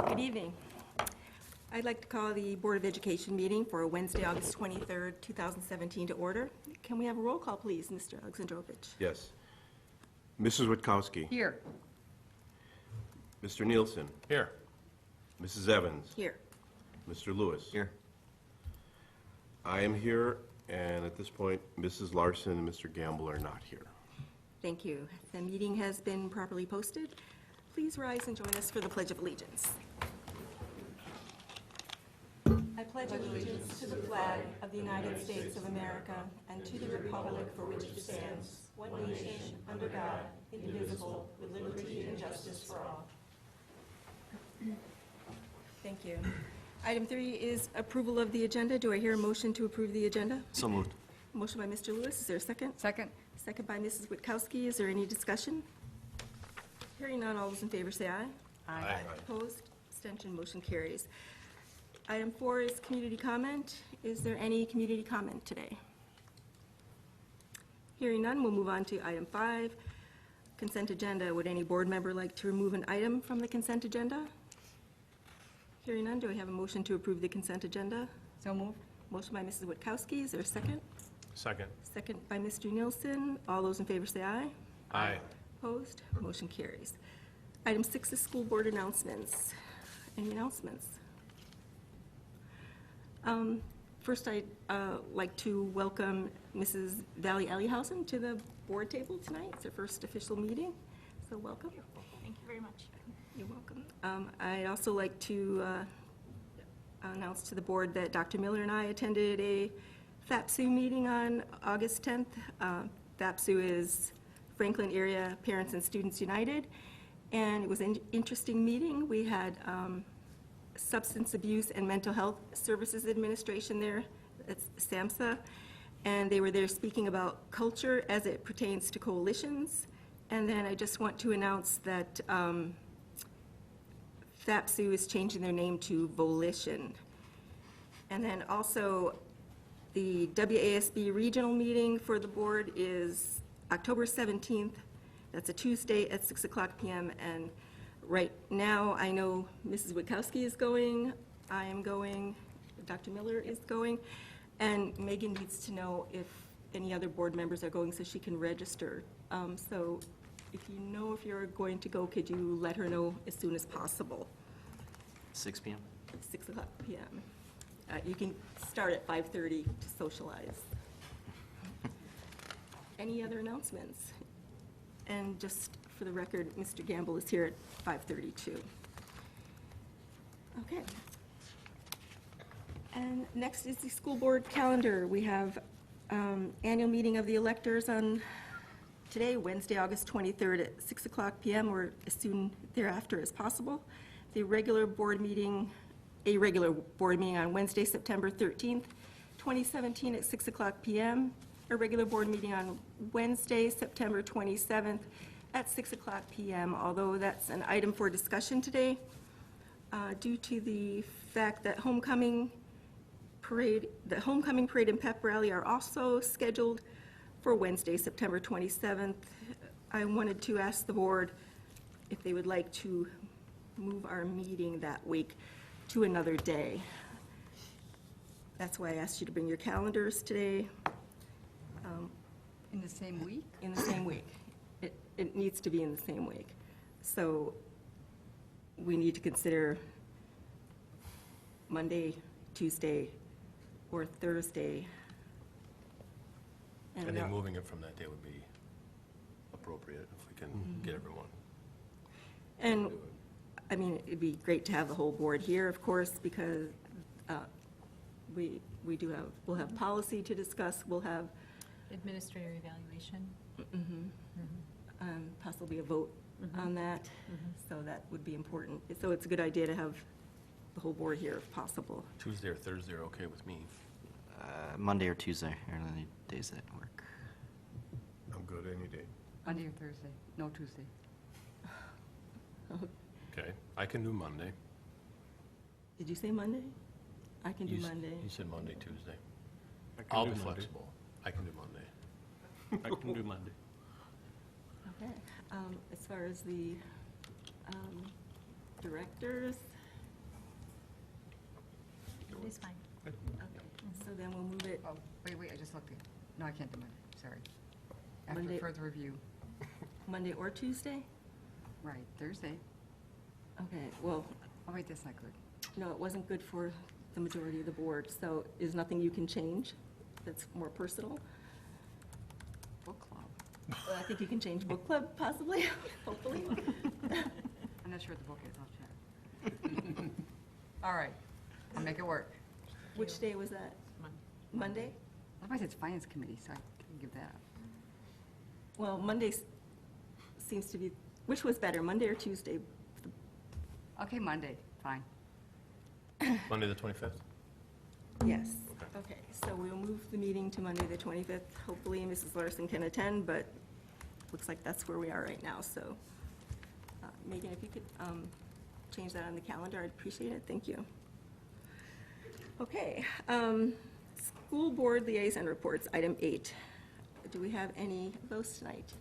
Good evening. I'd like to call the Board of Education meeting for Wednesday, August 23rd, 2017 to order. Can we have a roll call, please, Mr. Alexandrovich? Yes. Mrs. Witkowski. Here. Mr. Nielsen. Here. Mrs. Evans. Here. Mr. Lewis. Here. I am here, and at this point, Mrs. Larson and Mr. Gamble are not here. Thank you. The meeting has been properly posted. Please rise and join us for the Pledge of Allegiance. I pledge allegiance to the flag of the United States of America and to the republic for which it stands, one nation, under God, indivisible, with liberty and justice for all. Thank you. Item 3 is approval of the agenda. Do I hear a motion to approve the agenda? So moved. Motion by Mr. Lewis. Is there a second? Second. Second by Mrs. Witkowski. Is there any discussion? Hearing none, all those in favor say aye. Aye. Opposed? Abstention, motion carries. Item 4 is community comment. Is there any community comment today? Hearing none, we'll move on to item 5, consent agenda. Would any board member like to remove an item from the consent agenda? Hearing none, do I have a motion to approve the consent agenda? So moved. Motion by Mrs. Witkowski. Is there a second? Second. Second by Mr. Nielsen. All those in favor say aye. Aye. Opposed? Motion carries. Item 6 is school board announcements. Any announcements? First, I'd like to welcome Mrs. Valley Ellihausen to the board table tonight. It's her first official meeting, so welcome. Thank you very much. You're welcome. I'd also like to announce to the board that Dr. Miller and I attended a FAPSU meeting on August 10th. FAPSU is Franklin Area Parents and Students United, and it was an interesting meeting. We had Substance Abuse and Mental Health Services Administration there, that's SAMHSA, and they were there speaking about culture as it pertains to coalitions. And then I just want to announce that FAPSU is changing their name to Volition. And then also, the WASB regional meeting for the board is October 17th. That's a Tuesday at 6 o'clock p.m. And right now, I know Mrs. Witkowski is going, I am going, Dr. Miller is going, and Megan needs to know if any other board members are going so she can register. So if you know if you're going to go, could you let her know as soon as possible? 6 p.m. 6 o'clock p.m. You can start at 5:30 to socialize. Any other announcements? And just for the record, Mr. Gamble is here at 5:32. Okay. And next is the school board calendar. We have annual meeting of the electors on today, Wednesday, August 23rd at 6 o'clock p.m. or as soon thereafter as possible. The regular board meeting, a regular board meeting on Wednesday, September 13th, 2017 at 6 o'clock p.m. A regular board meeting on Wednesday, September 27th at 6 o'clock p.m., although that's an item for discussion today due to the fact that the homecoming parade and pep rally are also scheduled for Wednesday, September 27th. I wanted to ask the board if they would like to move our meeting that week to another day. That's why I asked you to bring your calendars today. In the same week? In the same week. It needs to be in the same week. So we need to consider Monday, Tuesday, or Thursday. I think moving it from that day would be appropriate if we can get everyone. And, I mean, it'd be great to have the whole board here, of course, because we'll have policy to discuss, we'll have Administrator evaluation. possibly a vote on that, so that would be important. So it's a good idea to have the whole board here if possible. Tuesday or Thursday are okay with me. Monday or Tuesday are the only days that work. I'm good any day. Monday or Thursday? No, Tuesday. Okay, I can do Monday. Did you say Monday? I can do Monday. You said Monday, Tuesday. I can I'll do be Monday. flexible. I can do Monday. I can do Monday. Okay. As far as the directors, Monday's fine. Okay, so then we'll move it, Oh, wait, I just looked at, no, I can't do Monday, sorry. After Monday- further review, Monday or Tuesday? right, Thursday. Okay, well, Oh, wait, that's not good. no, it wasn't good for the majority of the board, so is nothing you can change that's more personal? Book club. Well, I think you can change book club possibly, hopefully. I'm not sure what the book is, I'll check. All right, I'll make it work. Which day was that? Monday? Otherwise, it's finance committee, so I can give that up. Well, Monday seems to be, which was better, Monday or Tuesday? Okay, Monday, fine. Monday, the 25th? Yes. Okay, so we'll move the meeting to Monday, the 25th. Hopefully, Mrs. Larson can attend, but looks like that's where we are right now, so. Megan, if you could change that on the calendar, I'd appreciate it. Thank you. Okay, school board liaison reports, item 8. Do we have any of those tonight?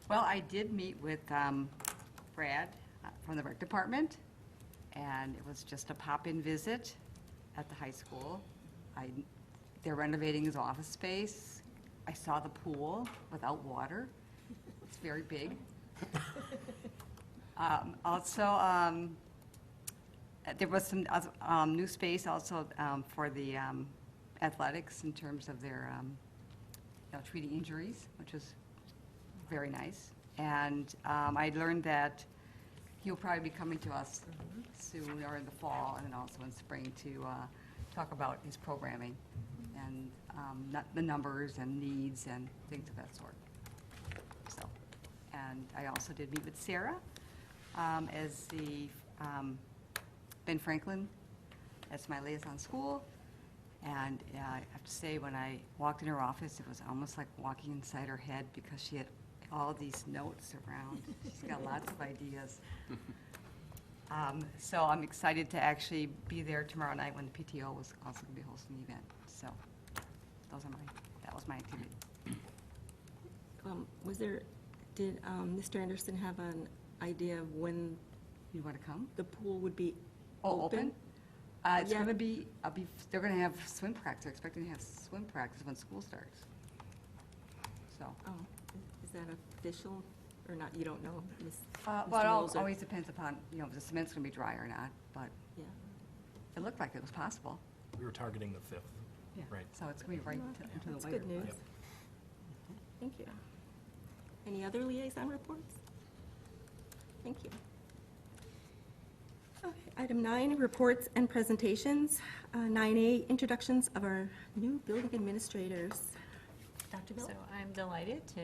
Well, I did meet with Brad from the rec department, and it was just a pop-in visit at the high school. They're renovating his office space. I saw the pool without water. It's very big. Also, there was some new space also for the athletics in terms of their, treating injuries, which was very nice. And I learned that he'll probably be coming to us soon, or in the fall, and then also in spring, to talk about his programming and the numbers and needs and things of that sort. So, and I also did meet with Sarah as the Ben Franklin as my liaison school. And I have to say, when I walked in her office, it was almost like walking inside her head because she had all these notes around. She's got lots of ideas. So I'm excited to actually be there tomorrow night when the PTO was also going to be hosting the event. So that was my activity. Did Mr. Anderson have an idea of when You want to come? the pool would be Oh, open? It's Yeah. going to be, they're going to have swim practice. They're expecting to have swim practice when school starts. So, Oh, is that official or not? You don't know, Ms. well, Mr. it Mills, or- always depends upon, if the cement's going to be dry or not, but Yeah. it looked like it was possible. We were targeting the 5th. Right. So it's going to be right into the That's wire. good news. Yep. Thank you. Any other liaison reports? Thank you. Okay, item 9, reports and presentations. 9A, introductions of our new building administrators. Dr. Bill? So I'm delighted to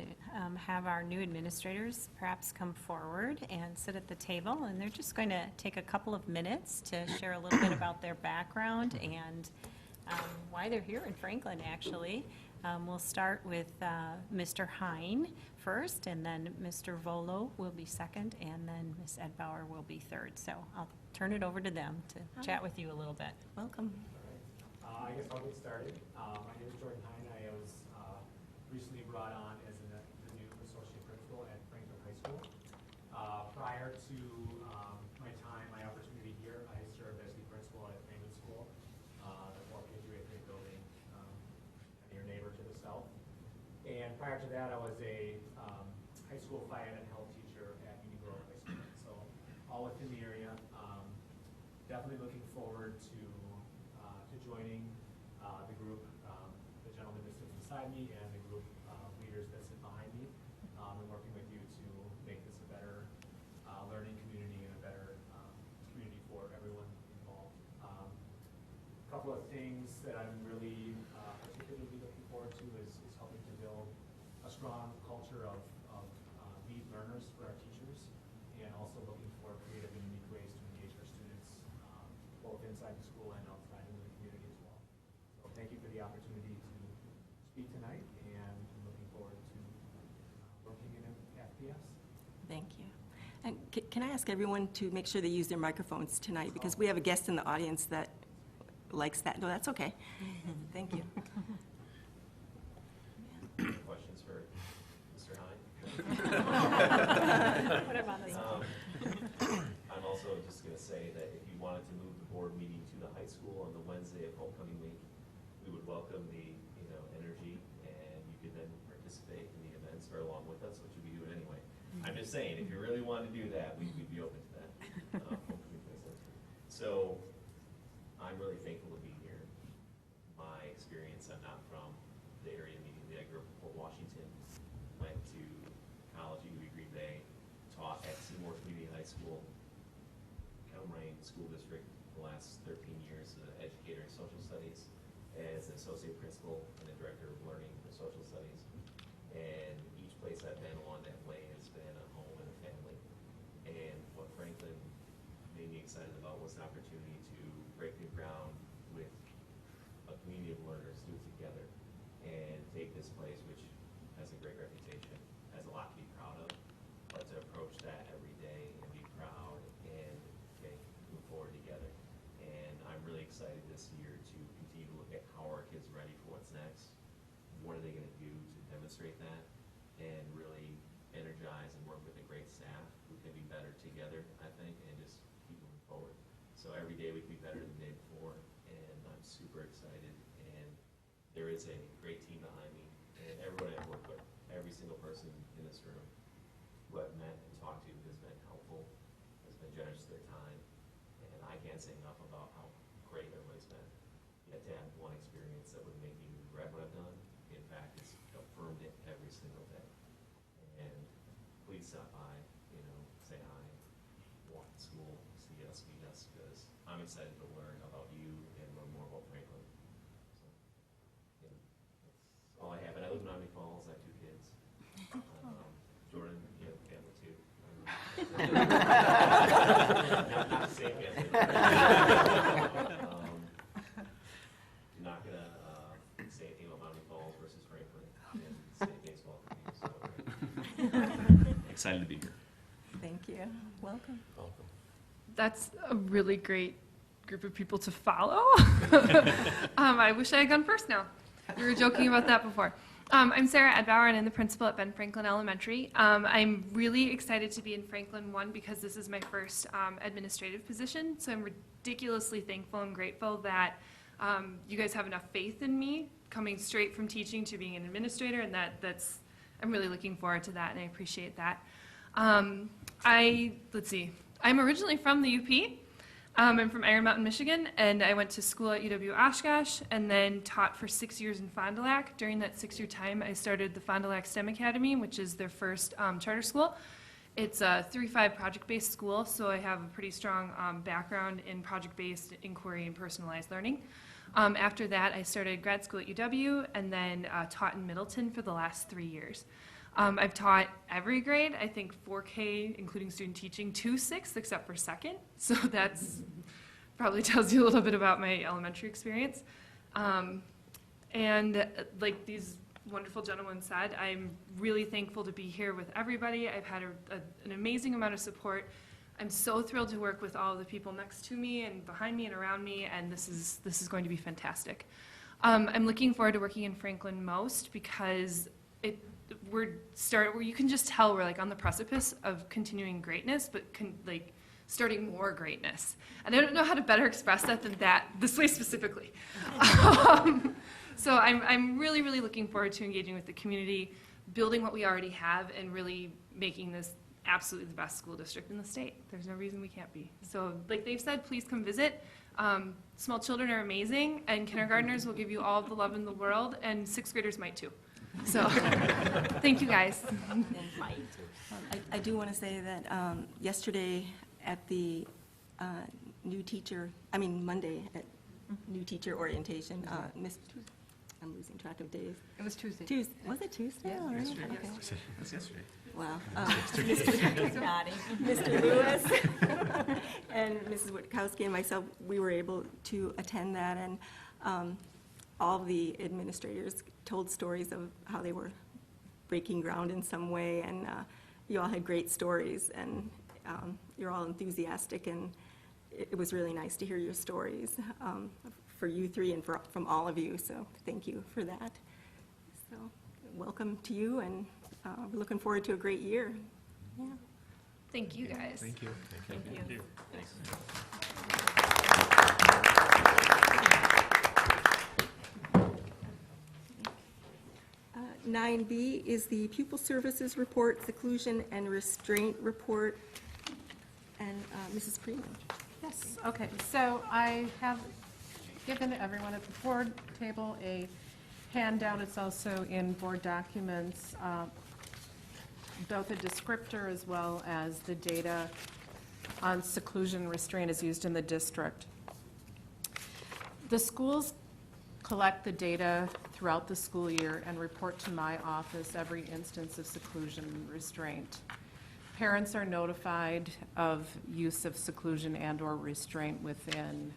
have our new administrators perhaps come forward and sit at the table, and they're just going to take a couple of minutes to share a little bit about their background and why they're here in Franklin, actually. We'll start with Mr. Hine first, and then Mr. Volo will be second, and then Ms. Edbauer will be third. So I'll turn it over to them to chat with you a little bit. Welcome. I guess I'll get started. My name is Jordan Hine. I was recently brought on as the new associate principal at Franklin High School. Prior to my opportunity here, I served as the principal at Franklin School, the 4K383 building, your neighbor to the south. And prior to that, I was a high school phy ed and health teacher at Union Grove High School. So all within the area. Definitely looking forward to joining the group, the gentleman that sits beside me and the group leaders that sit behind me, and working with you to make this a better learning community and a better community for everyone involved. A couple of things that I'm really particularly looking forward to is helping to build a strong culture of lead learners for our teachers, and also looking for creative and unique ways to engage our students, both inside the school and outside in the community as well. So thank you for the opportunity to speak tonight, and I'm looking forward to working in FPS. Thank you. And can I ask everyone to make sure they use their microphones tonight, because we have a guest in the audience that likes that. No, that's okay. Thank you. Questions for Mr. Hine? What about this? I'm also just going to say that if you wanted to move the board meeting to the high school on the Wednesday of homecoming week, we would welcome the, energy, and you could then participate in the events or along with us, which we do it anyway. I'm just saying, if you really want to do that, we'd be open to that. Homecoming place. So, I'm really thankful to be here. My experience, I'm not from the area immediately. I grew up in Port Washington, went to college at UW Green Bay, taught at Seymour Community High School, Calrain School District the last 13 years as an educator in social studies, as an associate principal and a director of learning for social studies. And each place I've been along that way has been a home and a family. And what Franklin made me excited about was the opportunity to break new ground with a community of learners, do it together, and take this place, which has a great reputation, has a lot to be proud of, but to approach that every day and be proud and move forward together. And I'm really excited this year to continue to look at how our kids are ready for what's next. What are they going to do to demonstrate that, and really energize and work with a great staff who can be better together, I think, and just keep moving forward. So every day we can be better than the day before, and I'm super excited. And there is a great team behind me, and everyone I've worked with, every single person in this room who I've met and talked to has been helpful, has been generous with their time, and I can't say enough about how great everybody's been. Yet to have one experience that would make me regret what I've done, in fact, it's affirmed it every single day. And please stop by, say hi, walk to school, see us, meet us, because I'm excited to learn about you and learn more about Franklin. So, that's all I have. And I live in Miami Falls. I have 2 kids. Jordan, you have a family too. Not the same family. I'm not going to say anything about Miami Falls versus Franklin and say baseball for me. So, excited to be here. Thank you. Welcome. That's a really great group of people to follow. I wish I had gone first now. We were joking about that before. I'm Sarah Edbauer, and I'm the principal at Ben Franklin Elementary. I'm really excited to be in Franklin, one, because this is my first administrative position, so I'm ridiculously thankful and grateful that you guys have enough faith in me, coming straight from teaching to being an administrator, and I'm really looking forward to that, and I appreciate that. Let's see. I'm originally from the UP. I'm from Iron Mountain, Michigan, and I went to school at UW Oshkosh and then taught for 6 years in Fond du Lac. During that 6-year time, I started the Fond du Lac STEM Academy, which is their first charter school. It's a 3-5 project-based school, so I have a pretty strong background in project-based inquiry and personalized learning. After that, I started grad school at UW and then taught in Middleton for the last 3 years. I've taught every grade, I think 4K, including student teaching, to 6th, except for 2nd. So that's probably tells you a little bit about my elementary experience. And like these wonderful gentlemen said, I'm really thankful to be here with everybody. I've had an amazing amount of support. I'm so thrilled to work with all of the people next to me and behind me and around me, and this is going to be fantastic. I'm looking forward to working in Franklin most because you can just tell we're like on the precipice of continuing greatness, but starting more greatness. And I don't know how to better express that than this way specifically. So I'm really, really looking forward to engaging with the community, building what we already have, and really making this absolutely the best school district in the state. There's no reason we can't be. So like they've said, please come visit. Small children are amazing, and kindergartners will give you all the love in the world, and 6th graders might too. So, thank you guys. I do want to say that yesterday at the Monday at new teacher orientation, I'm losing track of days. It was Tuesday. Was it Tuesday? Yeah, All right. yesterday. Okay. That's yesterday. Wow. Nodding. Mr. Lewis and Mrs. Witkowski and myself, we were able to attend that, and all of the administrators told stories of how they were breaking ground in some way, and you all had great stories, and you're all enthusiastic, and it was really nice to hear your stories for you three and from all of you, so thank you for that. So welcome to you, and we're looking forward to a great year. Yeah. Thank you, guys. Thank you. Thank you. Thanks. Uh, 9B is the Pupil Services Report, Seclusion and Restraint Report. And Mrs. Freeman. Yes, okay, so I have given everyone at the board table a handout. It's also in board documents, both a descriptor as well as the data on seclusion and restraint is used in the district. The schools collect the data throughout the school year and report to my office every instance of seclusion and restraint. Parents are notified of use of seclusion and/or restraint within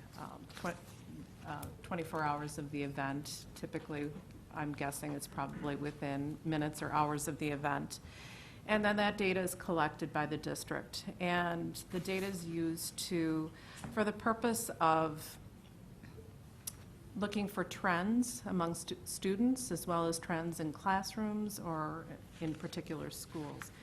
24 hours of the event. Typically, I'm guessing it's probably within minutes or hours of the event. And then that data is collected by the district. And the data is used for the purpose of looking for trends among students, as well as trends in classrooms or in particular schools,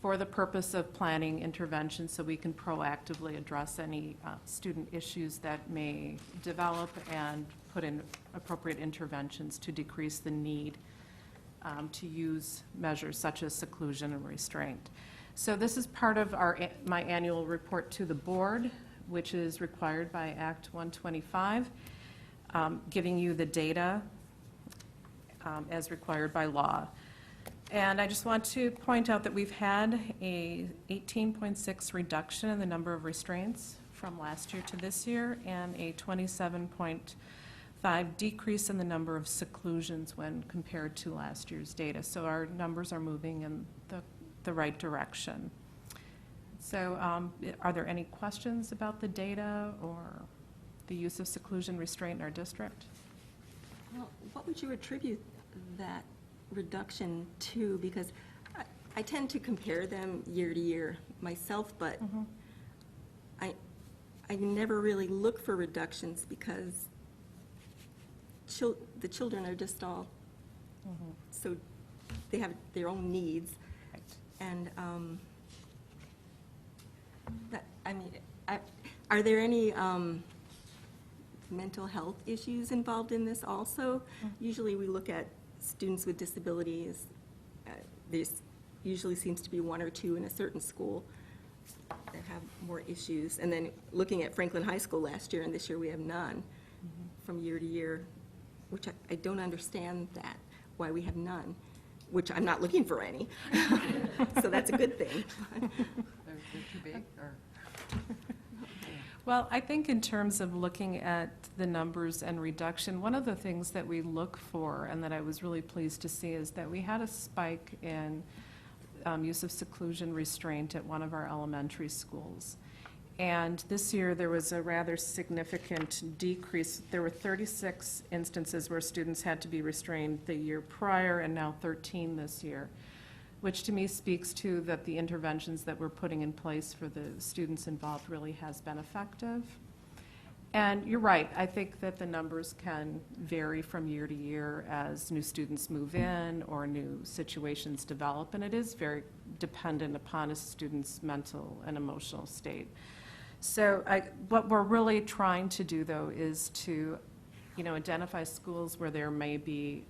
for the purpose of planning interventions so we can proactively address any student issues that may develop and put in appropriate interventions to decrease the need to use measures such as seclusion and restraint. So this is part of my annual report to the board, which is required by Act 125, giving you the data as required by law. And I just want to point out that we've had a 18.6 reduction in the number of restraints from last year to this year, and a 27.5 decrease in the number of seclusions when compared to last year's data. So our numbers are moving in the right direction. So are there any questions about the data or the use of seclusion restraint in our district? Well, what would you attribute that reduction to? Because I tend to compare them year to year myself, but I never really look for reductions because the children are just all, so they have their own needs. And are there any mental health issues involved in this also? Usually we look at students with disabilities. There usually seems to be one or two in a certain school that have more issues. And then looking at Franklin High School last year and this year, we have none from year to year, which I don't understand that, why we have none, which I'm not looking for any. So that's a good thing. They're too big, or? Well, I think in terms of looking at the numbers and reduction, one of the things that we look for and that I was really pleased to see is that we had a spike in use of seclusion restraint at one of our elementary schools. And this year there was a rather significant decrease. There were 36 instances where students had to be restrained the year prior and now 13 this year, which to me speaks to that the interventions that we're putting in place for the students involved really has been effective. And you're right, I think that the numbers can vary from year to year as new students move in or new situations develop, and it is very dependent upon a student's mental and emotional state. So what we're really trying to do, though, is to, identify schools where there may be,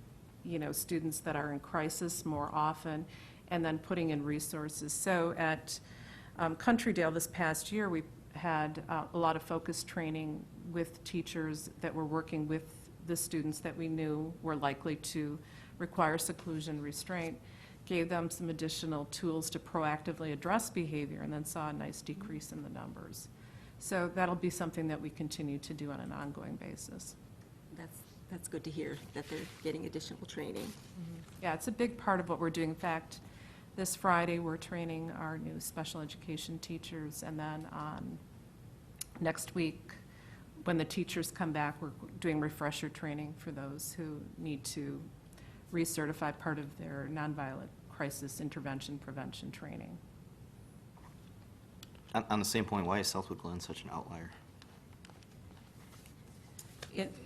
students that are in crisis more often, and then putting in resources. So at Countrydale this past year, we had a lot of focused training with teachers that were working with the students that we knew were likely to require seclusion restraint, gave them some additional tools to proactively address behavior, and then saw a nice decrease in the numbers. So that'll be something that we continue to do on an ongoing basis. That's good to hear, that they're getting additional training. Yeah, it's a big part of what we're doing. In fact, this Friday, we're training our new special education teachers, and then next week, when the teachers come back, we're doing refresher training for those who need to recertify part of their nonviolent crisis intervention prevention training. On the same point, why is Southwood Glen such an outlier?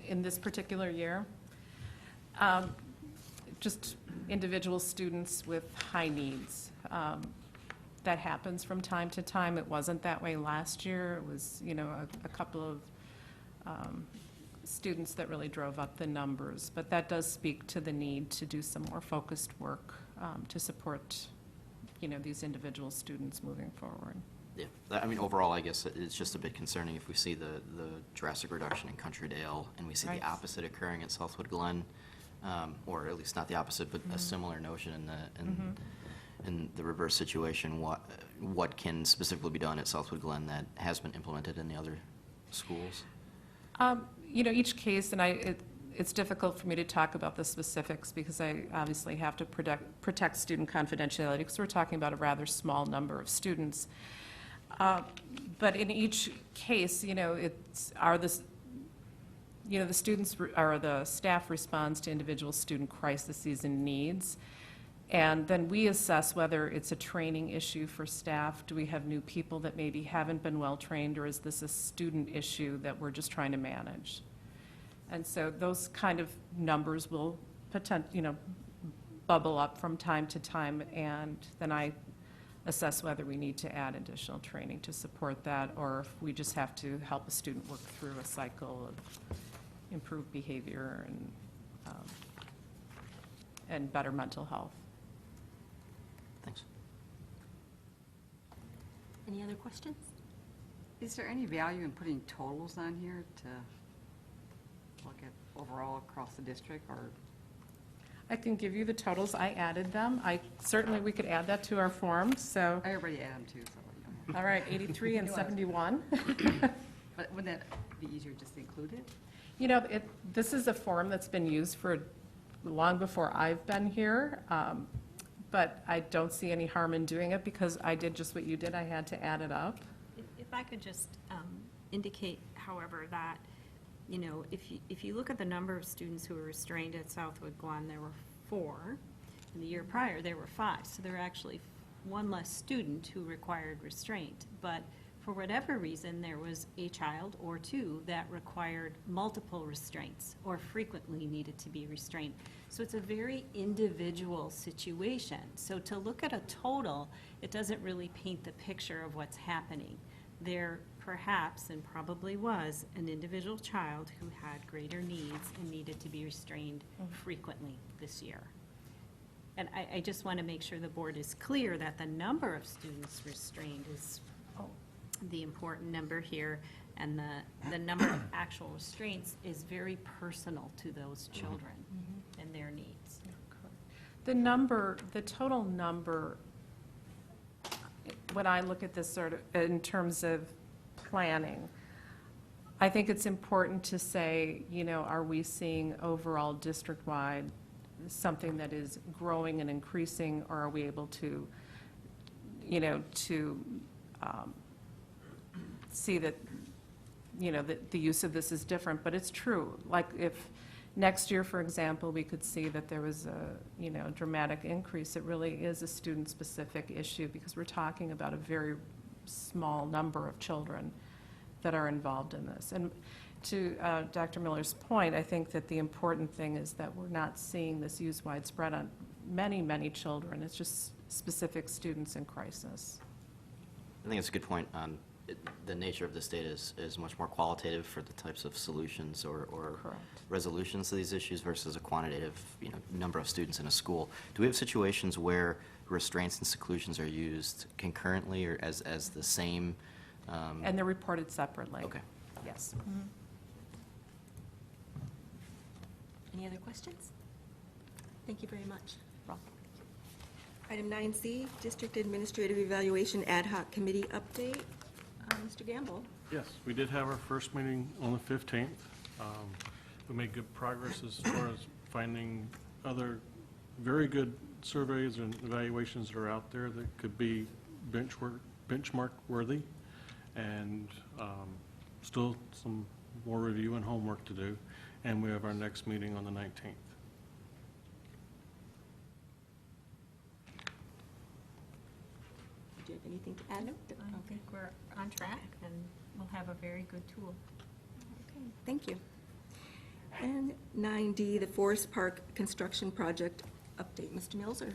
In this particular year, just individual students with high needs. That happens from time to time. It wasn't that way last year. It was, a couple of students that really drove up the numbers. But that does speak to the need to do some more focused work to support, these individual students moving forward. Yeah, I mean, overall, I guess it's just a bit concerning if we see the drastic reduction in Country Dale and we see Right. the opposite occurring at Southwood Glen, or at least not the opposite, but a similar notion in the reverse situation. What can specifically be done at Southwood Glen that has been implemented in the other schools? Each case, and it's difficult for me to talk about the specifics because I obviously have to protect student confidentiality because we're talking about a rather small number of students. But in each case, the students or the staff responds to individual student crises and needs. And then we assess whether it's a training issue for staff. Do we have new people that maybe haven't been well-trained, or is this a student issue that we're just trying to manage? And so those kind of numbers will bubble up from time to time, and then I assess whether we need to add additional training to support that, or if we just have to help a student work through a cycle of improved behavior and better mental health. Thanks. Any other questions? Is there any value in putting totals on here to look at overall across the district, or? I can give you the totals. I added them. Certainly, we could add that to our form, so. Everybody add them too, so. All right, 83 and 71. But wouldn't that be easier just to include it? This is a form that's been used for long before I've been here, but I don't see any harm in doing it because I did just what you did. I had to add it up. If I could just indicate, however, that, if you look at the number of students who were restrained at Southwood Glen, there were 4. And the year prior, there were 5. So there were actually 1 less student who required restraint. But for whatever reason, there was a child or 2 that required multiple restraints or frequently needed to be restrained. So it's a very individual situation. So to look at a total, it doesn't really paint the picture of what's happening. There perhaps, and probably was, an individual child who had greater needs and needed to be restrained frequently this year. And I just want to make sure the board is clear that the number of students restrained is the important number here, and the number of actual restraints is very personal to those children and their needs. The total number, when I look at this sort of in terms of planning, I think it's important to say, are we seeing overall district-wide something that is growing and increasing, or are we able to, see that, that the use of this is different, but it's true. Like if next year, for example, we could see that there was a, dramatic increase, it really is a student-specific issue because we're talking about a very small number of children that are involved in this. And to Dr. Miller's point, I think that the important thing is that we're not seeing this use widespread on many, many children. It's just specific students in crisis. I think it's a good point. The nature of this data is much more qualitative for the types of solutions or Correct. resolutions to these issues versus a quantitative, number of students in a school. Do we have situations where restraints and seclusions are used concurrently or as the same? And they're reported separately. Okay. Yes. Any other questions? Thank you very much. Well, Item 9C, District Administrative Evaluation Ad Hoc Committee Update. Mr. Gamble. Yes, we did have our first meeting on the 15th. We made good progress as far as finding other very good surveys and evaluations that are out there that could be benchmark worthy, and still some more review and homework to do. And we have our next meeting on the 19th. Do you have anything to add? I think we're on track, and we'll have a very good tool. Okay, thank you. And 9D, the Forest Park Construction Project Update. Mr. Milzer.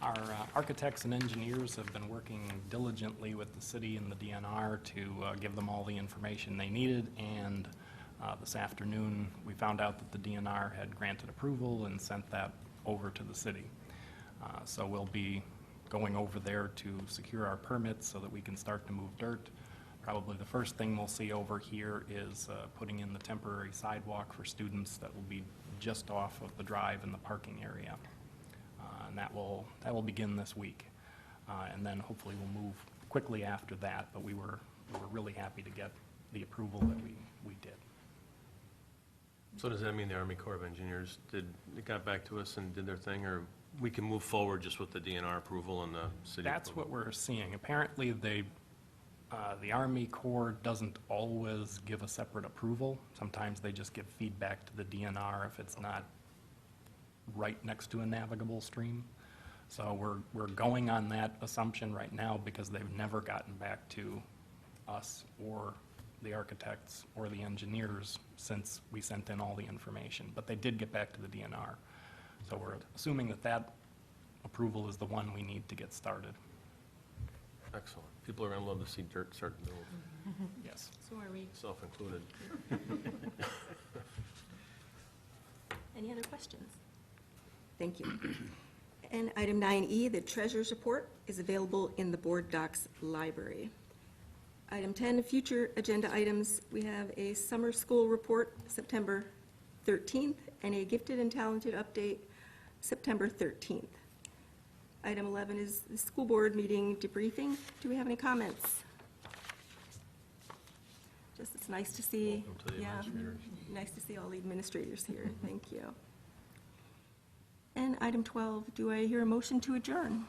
Our architects and engineers have been working diligently with the city and the DNR to give them all the information they needed, and this afternoon, we found out that the DNR had granted approval and sent that over to the city. So we'll be going over there to secure our permits so that we can start to move dirt. Probably the first thing we'll see over here is putting in the temporary sidewalk for students that will be just off of the drive in the parking area. And that will begin this week. And then hopefully we'll move quickly after that, but we were really happy to get the approval that we did. So does that mean the Army Corps of Engineers they got back to us and did their thing, or we can move forward just with the DNR approval and the city That's approval? what we're seeing. Apparently, the Army Corps doesn't always give a separate approval. Sometimes they just give feedback to the DNR if it's not right next to a navigable stream. So we're going on that assumption right now because they've never gotten back to us or the architects or the engineers since we sent in all the information. But they did get back to the DNR. So we're assuming that approval is the one we need to get started. Excellent. People are gonna love to see dirt start to move, Yes. So are we. self-included. Any other questions? Thank you. And item 9E, the treasurer's report, is available in the board docs library. Item 10, future agenda items, we have a summer school report, September 13th, and a gifted and talented update, September 13th. Item 11 is the school board meeting debriefing. Do we have any comments? Just, it's nice to see. Welcome to the yeah, administrators. Nice to see all the administrators here. Thank you. And item 12, do I hear a motion to adjourn?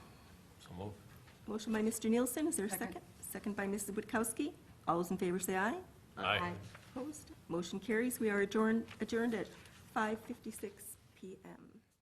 So move. Motion by Mr. Nielsen, is there a Second. second? Second by Mrs. Witkowski. All those in favor say aye. Aye. Opposed? Motion carries. We are adjourned at 5:56 PM.